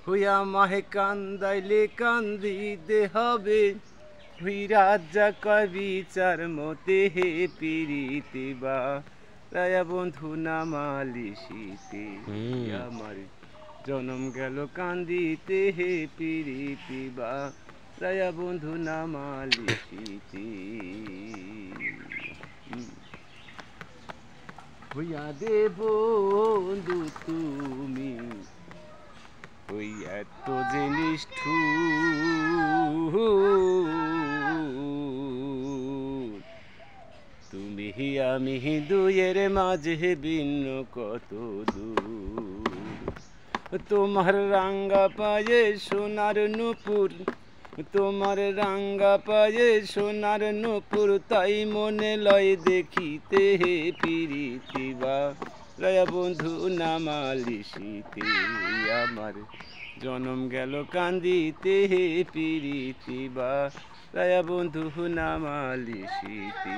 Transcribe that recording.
হইয়া মাহে কান্দাইলে কান্দিতে হবে হুই রাজা কয় বিচার মতে হে পিরিতে বা রায়া বন্ধু নামালিশিতে আমার জনম গেল কান্দিতে হে পিরিতি বা রায়া বন্ধু নামালিশিতে হইয়া দে বন্ধু তুমি ওই এত যে নিষ্ঠুর তুমি আমি দুয়ের মাঝে ভিন্ন কত দূর তোমার রাঙ্গা পায়ে সোনার নূপুর তোমার রাঙ্গা পায়ে সোনার নূপুর তাই মনে লয় দেখিতে হে পিরিতি বা রায়া বন্ধু নামালিশিতে আমার জনম গেল কান্দিতে হে পিরিতি বা রায়া বন্ধু নামালিশিতে